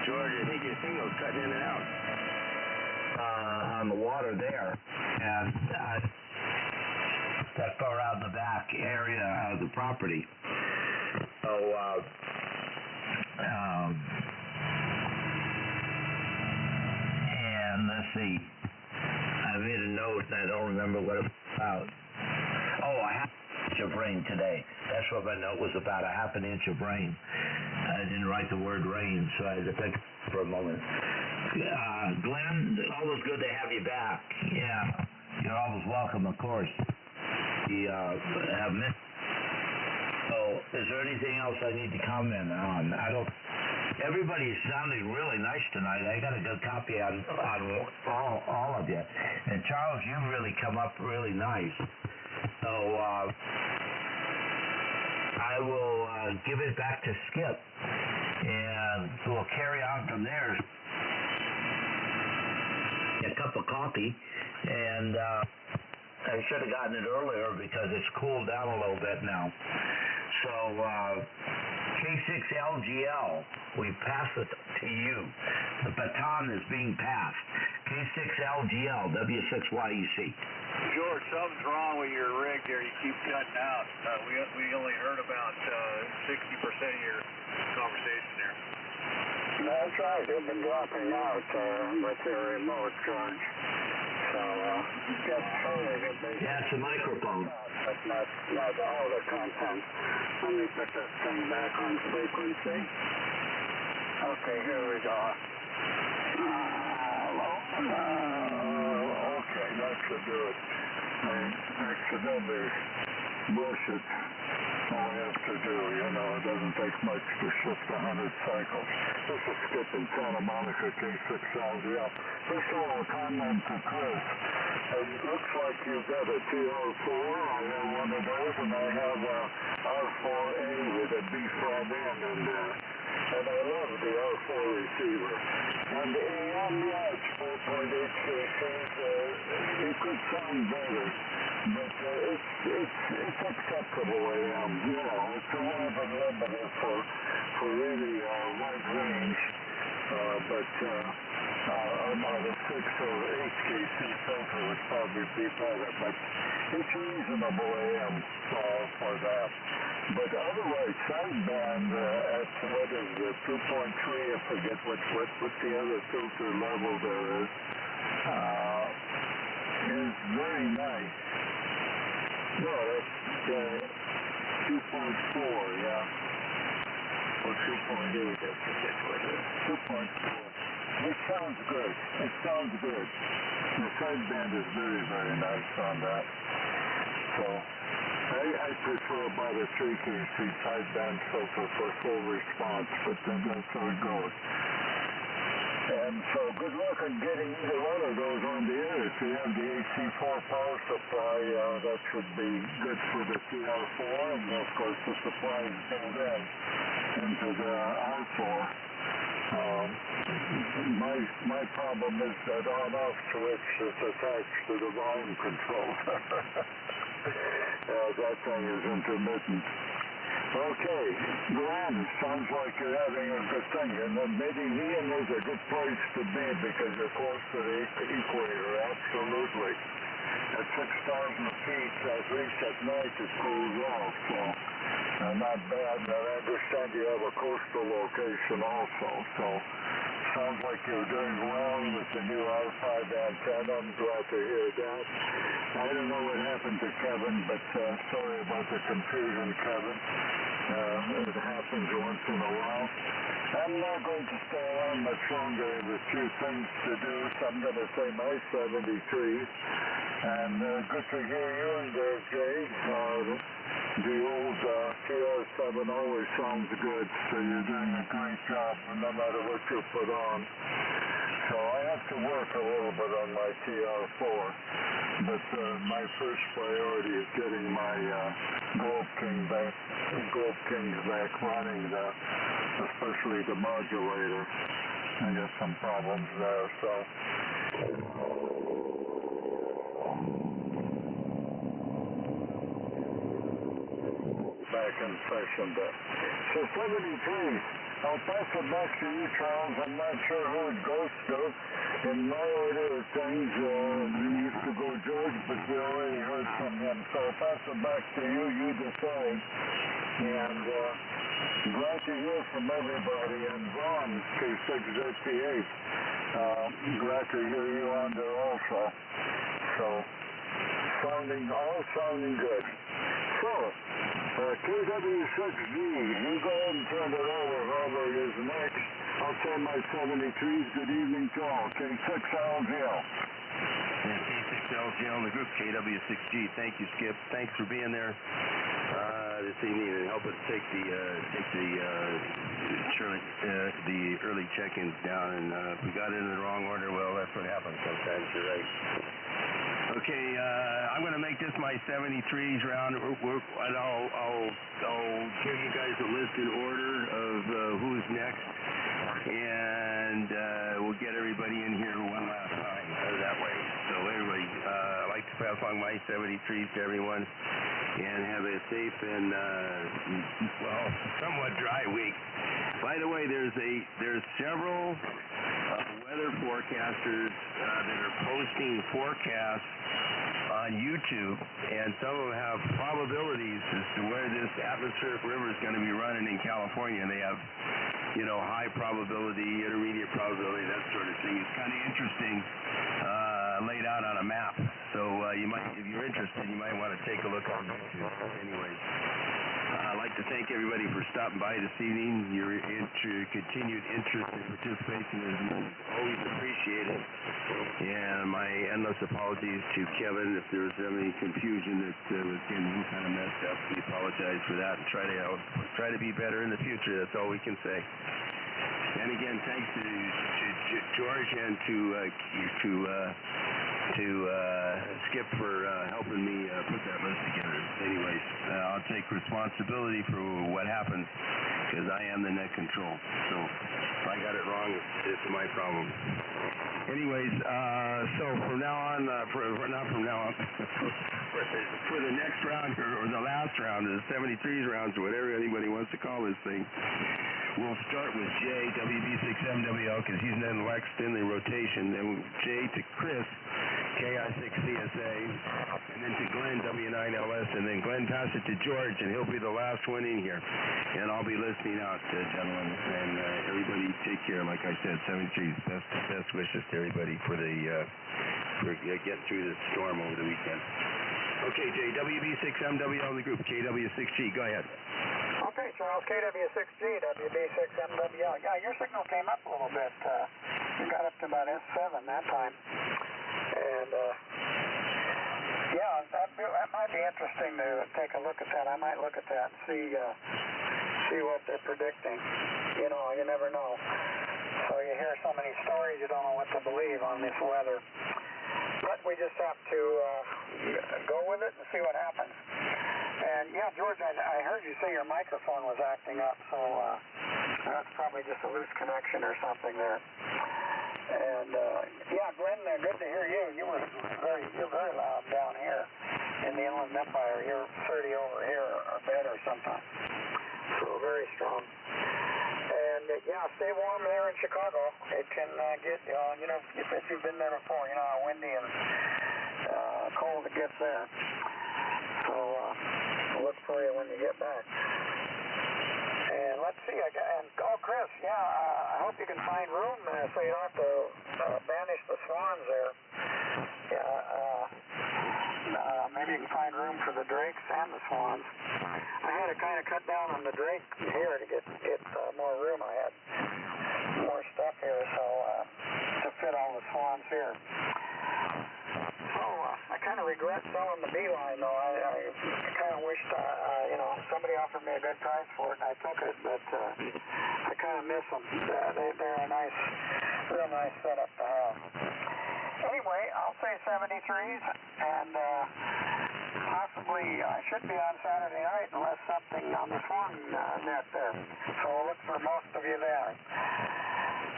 S5: George, I think your signal's cutting in and out.
S4: On the water there. And that far out in the back area of the property. So, and let's see. I made a note and I don't remember what it was about. Oh, a half inch of rain today. That's what my note was about, a half an inch of rain. I didn't write the word rain, so I had to think for a moment. Glenn, always good to have you back. Yeah, you're always welcome, of course. We have missed. So, is there anything else I need to comment on? Everybody's sounding really nice tonight. I got a good copy on all of you. And Charles, you've really come up really nice. So I will give it back to Skip, and we'll carry on from there. cup of coffee, and I should have gotten it earlier because it's cooled down a little bit now. So, K6LGL, we pass it to you. The baton is being passed. K6LGL, W6YEC.
S5: George, something's wrong with your rig there. You keep cutting out. We only heard about 60% of your conversation there.
S1: That's right. They've been dropping out with their remote, George. So, just trying to make
S4: Yeah, it's a microphone.
S1: but not all the content. Let me put this thing back on frequency. Okay, here we go. Okay, that should do it. I accidentally bullshit. All I have to do, it doesn't take much to shift 100 cycles. This is Skip in Santa Monica, K6LGL. First of all, comment to Chris. It looks like you've got a TR4. I have one of those, and I have a R4A with a B front end in there. And I love the R4 receiver. And the AM, yeah, it's 4.8 KCs. It could sound better, but it's acceptable AM. It's a little bit limited for really wide range. But about a 6 or 8 KC filter would probably be better. But it's reasonable AM for that. But otherwise, sideband at what is the 2.3? I forget what the other filter level there is very nice. No, that's 2.4, yeah. Or 2.8, I forget what it is. 2.4. It sounds good. The sideband is very, very nice on that. So, I prefer about a 3 KC sideband filter for full response, but then that's how it goes. And so good luck on getting either one of those on the air. If you have the AC4 power supply, that should be good for the TR4, and of course the supply is built into the R4. My problem is that on-off switch is attached to the volume control. That thing is intermittent. Okay, Glenn, sounds like you're having a good thing. And then Medellin is a good place to be because you're close to the equator, absolutely. At 6,000 feet, at least at night, it cools off, so not bad. And I understand you have a coastal location also, so sounds like you're doing well with the new R5 antenna. I'm glad to hear that. I don't know what happened to Kevin, but sorry about the confusion, Kevin. It happens once in a while. I'm not going to stay on much longer. There's a few things to do, so I'm going to say my 73. And good to hear you in there, Jay. The old TR7 always sounds good, so you're doing a great job no matter what you put on. So I have to work a little bit on my TR4, but my first priority is getting my Globe Kings back running, especially the modulator. I got some problems there, so. Back in session there. So 73, I'll pass it back to you, Charles. I'm not sure who it goes to. In my order of things, we used to go George, but we already heard from him. So I'll pass it back to you. You decide. And glad to hear from everybody. And Ron, K6Z8, glad to hear you on there also. So, all sounding good. So, KW6G, you go ahead and turn it over, whoever is next. I'll say my 73s. Good evening to all. K6LGL.
S8: And K6LGL and the group, KW6G. Thank you, Skip. Thanks for being there this evening and help us take the early check-ins down. And if we got it in the wrong order, well, that's what happens sometimes. You're right. Okay, I'm going to make this my 73s round, and I'll give you guys a list in order of who's next, and we'll get everybody in here one last time. How does that pass along my 73s to everyone, and have a safe and, well, somewhat dry week. By the way, there's several weather forecasters that are posting forecasts on YouTube, and some of them have probabilities as to where this atmospheric river is going to be running in California. They have, you know, high probability, intermediate probability, that sort of thing. It's kind of interesting, laid out on a map. So you might, if you're interested, you might want to take a look on YouTube. Anyways, I'd like to thank everybody for stopping by this evening. Your continued interest and participation is always appreciated. And my endless apologies to Kevin if there was any confusion that was getting kind of messed up. We apologize for that and try to be better in the future. That's all we can say. And again, thanks to George and to Skip for helping me put that list together. Anyways, I'll take responsibility for what happens because I am the net control. So if I got it wrong, it's my problem. Anyways, so from now on, not from now on, for the next round or the last round, the 73s rounds or whatever anybody wants to call this thing, we'll start with Jay, WB6MWL, because he's next in the rotation. Then Jay to Chris, KI6CSA, and then to Glenn, W9LS, and then Glenn pass it to George, and he'll be the last one in here. And I'll be listening out, gentlemen, and everybody take care. Like I said, 73s, best wishes to everybody for getting through this storm over the weekend. Okay, Jay, WB6MWL in the group, KW6G, go ahead.
S1: Okay, Charles, KW6G, WB6MWL. Yeah, your signal came up a little bit. You got up to about S7 that time. And, yeah, that might be interesting to take a look at that. I might look at that and see what they're predicting. You know, you never know. So you hear so many stories, you don't know what to believe on this weather. But we just have to go with it and see what happens. And, yeah, George, I heard you say your microphone was acting up, so that's probably just a loose connection or something there. And, yeah, Glenn, good to hear you. You're very loud down here in the Inland Empire. You're 30 over here or better sometimes. So very strong. And, yeah, stay warm there in Chicago. It can get, you know, if you've been there before, you know how windy and cold it gets there. So I'll look for you when you get back. And let's see, Chris, yeah, I hope you can find room so you don't have to banish the swans there. Yeah, maybe you can find room for the drakes and the swans. I had to kind of cut down on the drake here to get more room. I had more stuff here, so to fit all the swans here. So I kind of regret selling the beeline, though. I kind of wished, you know, somebody offered me a good price for it, and I took it, but I kind of miss them. They're a nice, real nice setup to have. Anyway, I'll say 73s, and possibly I should be on Saturday night unless something on the swan net there. So we'll look for most of you there.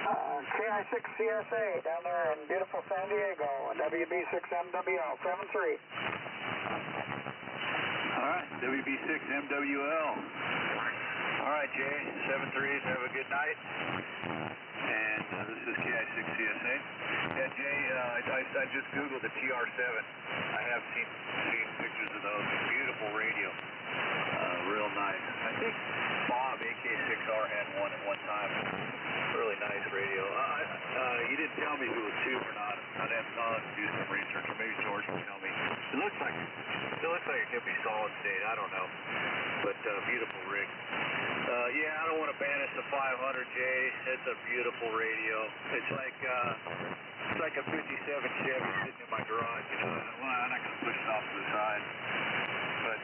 S1: KI6CSA down there in beautiful San Diego, WB6MWL 73.
S5: All right, WB6MWL. All right, Jay, 73s, have a good night. And this is KI6CSA. Yeah, Jay, I just Googled the TR7. I have seen pictures of those. Beautiful radio. Real nice. I think Bob, AK6R, had one at one time. Really nice radio. You didn't tell me if it was tube or not. I'll have to do some research, or maybe George can tell me. It looks like it could be solid state. I don't know. But beautiful rig. Yeah, I don't want to banish the 500J. It's a beautiful radio. It's like a 57 Chevy sitting in my garage, you know. Well, I'm not going to push it off to the side. But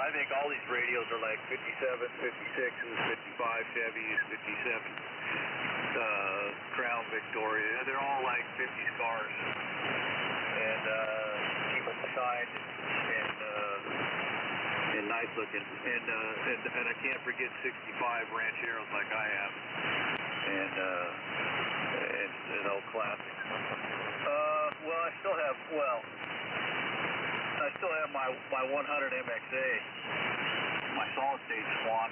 S5: I think all these radios are like 57, 56s, 55 Chevys, 57 Crown Victoria. They're all like 50s cars. And keep them signed and nice looking. And I can't forget 65 Rancheros like I have. And an old classic. Well, I still have, I still have my 100 MXA, my solid state Swan.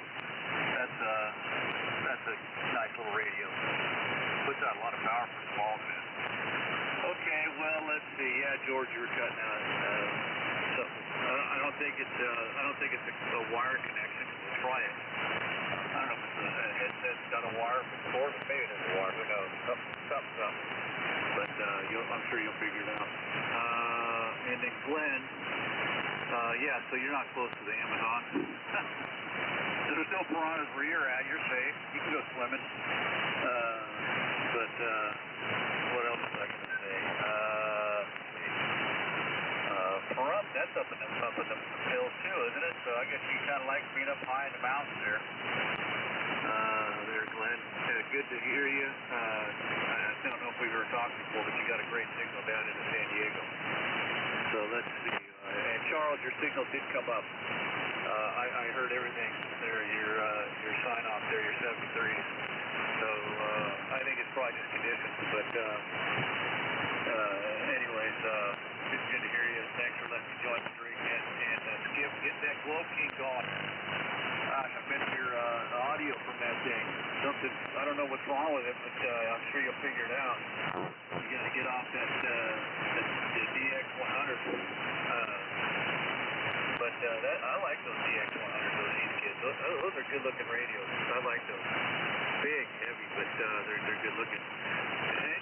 S5: That's a nice little radio. Puts out a lot of power for small bit. Okay, well, let's see. Yeah, George, you were cutting out something. I don't think it's a wire connection. We'll try it. I don't know if it's a headset's got a wire before, but maybe it has a wire. Who knows? Something's up. But I'm sure you'll figure it out. And then Glenn, yeah, so you're not close to the Amazon. There's no piranhas where you're at. You're safe. You can go swimming. But what else was I going to say? Pahrump, that's up in the hills too, isn't it? So I guess you kind of like being up high in the mountains there. There, Glenn. Good to hear you. I don't know if we've ever talked before, but you got a great signal down into San Diego. So let's see. And Charles, your signal did come up. I heard everything there. Your sign off there, your 73s. So I think it's probably just conditions. But anyways, it's good to hear you. Thanks for letting me join the stream and Skip, get that Globe King going. Gosh, I missed your audio from that thing. Something, I don't know what's wrong with it, but I'm sure you'll figure it out. You got to get off that the DX100. But I like those DX100s, those East kids. Those are good-looking radios. I like those. Big, heavy, but they're good-looking. And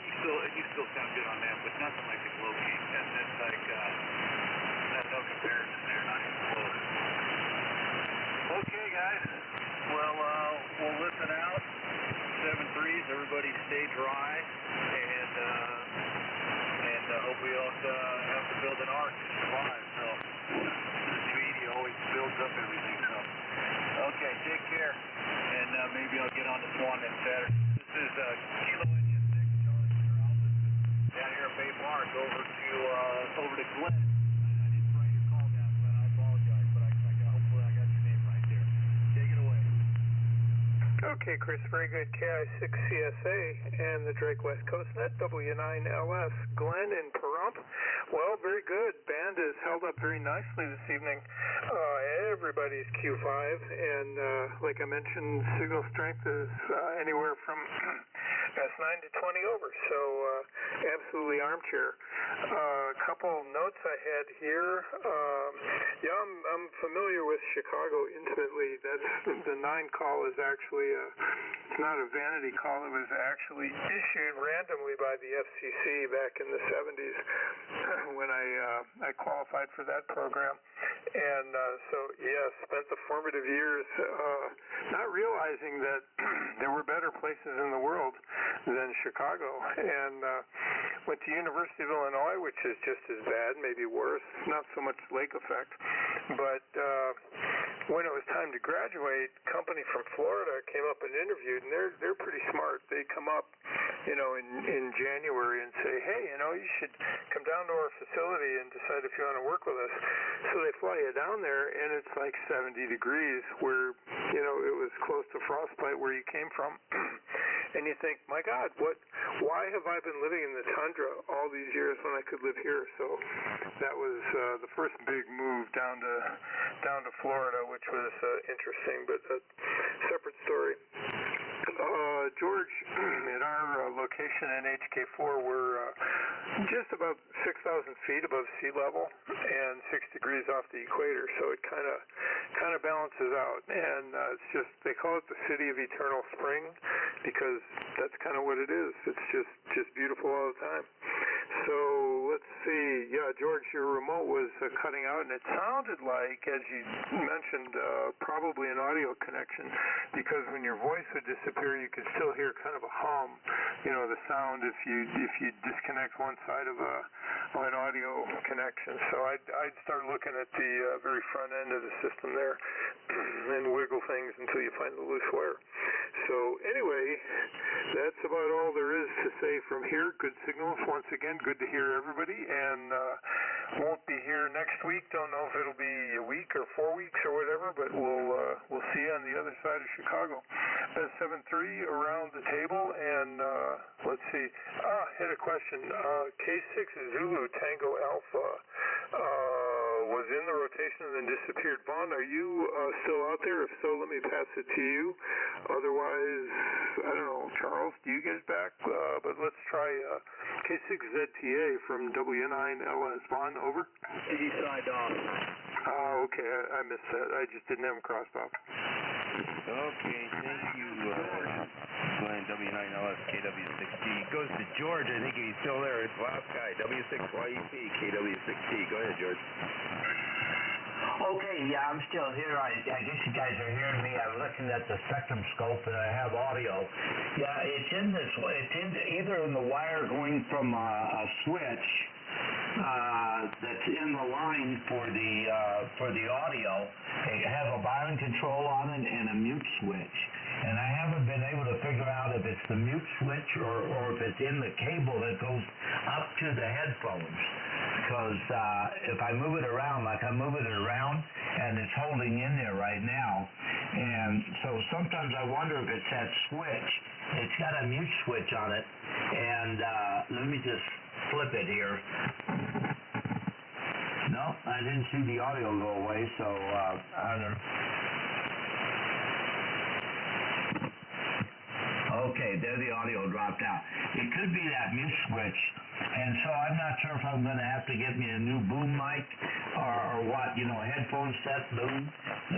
S5: you still sound good on them, but nothing like the Globe King. That's like that's no comparison there, not even close. Okay, guys. Well, we'll listen out. 7.3s. Everybody stay dry, and hope we don't have to build an ark to survive. So this media always builds up everything. So okay, take care, and maybe I'll get on the Swan next Saturday. This is Kilo India 6, Charlie Sierra Alpha, down here at Bay Park, over to Glenn. I didn't write your call down, Glenn. I apologize, but hopefully I got your name right there. Take it away.
S9: Okay, Chris, very good. KI6CSA and the Drake West Coast Net, W9LS, Glenn in Pahrump. Well, very good. Band is held up very nicely this evening. Everybody's Q5, and like I mentioned, signal strength is anywhere from S9 to 20 over, so absolutely armchair. A couple notes I had here. Yeah, I'm familiar with Chicago intimately. That's the 9 call is actually it's not a vanity call. It was actually issued randomly by the FCC back in the 70s when I qualified for that program. And so, yeah, spent the formative years not realizing that there were better places in the world than Chicago. And went to University of Illinois, which is just as bad, maybe worse, not so much lake effect. But when it was time to graduate, a company from Florida came up and interviewed, and they're pretty smart. They come up, in January and say, hey, you should come down to our facility and decide if you want to work with us. So they fly you down there, and it's like 70 degrees where, it was close to frostbite where you came from. And you think, my God, why have I been living in the tundra all these years when I could live here? So that was the first big move down to Florida, which was interesting, but a separate story. George, at our location in HK4, we're just about 6,000 feet above sea level and 6 degrees off the equator, so it kind of balances out. And it's just, they call it the city of eternal spring because that's kind of what it is. It's just beautiful all the time. So let's see. Yeah, George, your remote was cutting out, and it sounded like, as you mentioned, probably an audio connection, because when your voice would disappear, you could still hear kind of a hum, the sound if you disconnect one side of an audio connection. So I'd start looking at the very front end of the system there and wiggle things until you find the loose wire. So anyway, that's about all there is to say from here. Good signals once again. Good to hear everybody, and won't be here next week. Don't know if it'll be a week or 4 weeks or whatever, but we'll see you on the other side of Chicago. 7-3 around the table, and let's see. Hit a question. K6 Zulu Tango Alpha. was in the rotation and then disappeared. Vaughn, are you still out there? If so, let me pass it to you. Otherwise, I don't know, Charles, do you get it back? But let's try K6ZTA from W9LS. Vaughn, over?
S5: He signed off.
S9: Okay, I missed that. I just didn't have him crossed off.
S8: Okay, thank you, Glenn, W9LS, KW6G. Goes to George, I think he's still there. It's last guy, W6YEP, KW6G. Go ahead, George.
S4: Okay, yeah, I'm still here. I guess you guys are hearing me. I'm looking at the spectrum scope and I have audio. Yeah, it's either in the wire going from a switch that's in the line for the audio. It has a volume control on it and a mute switch. And I haven't been able to figure out if it's the mute switch or if it's in the cable that goes up to the headphones. Because if I move it around, like I'm moving it around, and it's holding in there right now. And so sometimes I wonder if it's that switch. It's got a mute switch on it. And let me just flip it here. No, I didn't see the audio go away, so I don't know. Okay, there the audio dropped out. It could be that mute switch, and so I'm not sure if I'm going to have to get me a new boom mic or what, you know, a headphone set boom,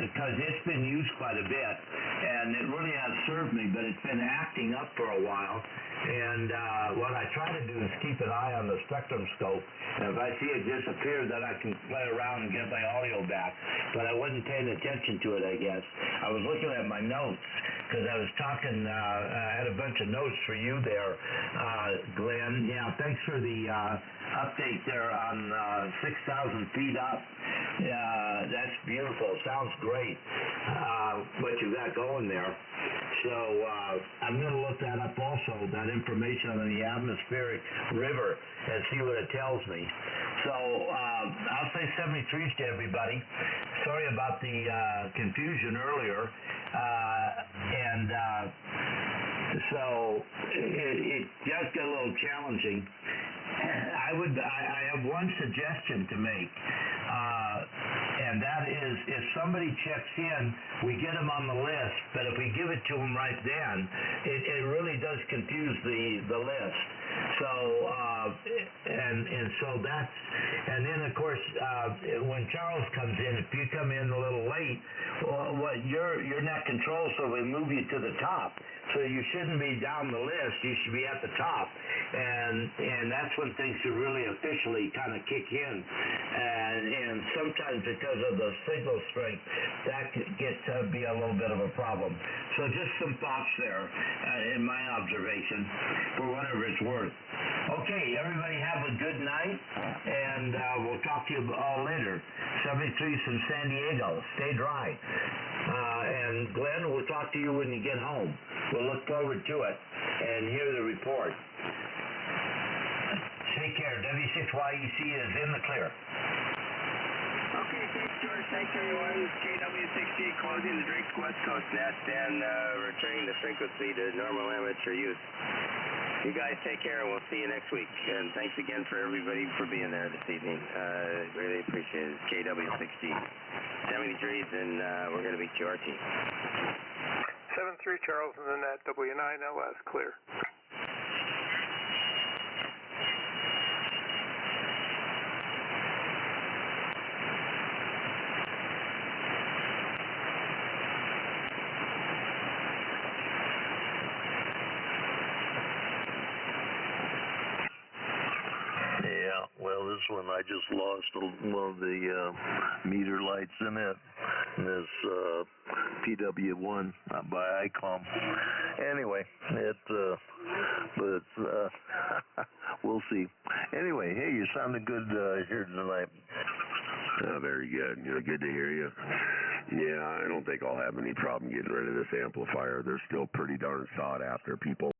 S4: because it's been used quite a bit, and it really has served me, but it's been acting up for a while, and what I try to do is keep an eye on the spectrum scope, and if I see it disappear, then I can play around and get my audio back, but I wasn't paying attention to it, I guess. I was looking at my notes, because I was talking, I had a bunch of notes for you there, Glenn. Yeah, thanks for the update there on 6,000 feet up. That's beautiful. Sounds great, what you got going there. So I'm going to look that up also, that information on the atmospheric river, and see what it tells me. So I'll say 73s to everybody. Sorry about the confusion earlier. So it does get a little challenging. I have one suggestion to make, and that is if somebody checks in, we get them on the list, but if we give it to them right then, it really does confuse the list. So and then of course when Charles comes in, if you come in a little late, well, you're not controlled, so we move you to the top. So you shouldn't be down the list. You should be at the top, and that's when things should really officially kind of kick in. And sometimes because of the signal strength, that could get to be a little bit of a problem. So just some thoughts there, in my observation, for whatever it's worth. Okay, everybody have a good night, and we'll talk to you all later. 73's from San Diego. Stay dry. And Glenn, we'll talk to you when you get home. We'll look forward to it and hear the report. Take care. W6YEC is in the clear.
S8: Okay, thanks, George. Thanks, everyone. KW6G closing the Drake's West Coast net and returning the frequency to normal amateur use. You guys take care, and we'll see you next week. And thanks again for everybody for being there this evening. Really appreciate it. KW6G. 73s, and we're going to be QRT.
S9: 7-3 Charles in the net, W9LS, clear.
S6: Well, this one I just lost one of the meter lights in it. This PW1 by ICOM. Anyway, we'll see. Anyway, hey, you sounded good here tonight.
S3: Very good. Good to hear you. Yeah, I don't think I'll have any problem getting rid of this amplifier. They're still pretty darn sought after. People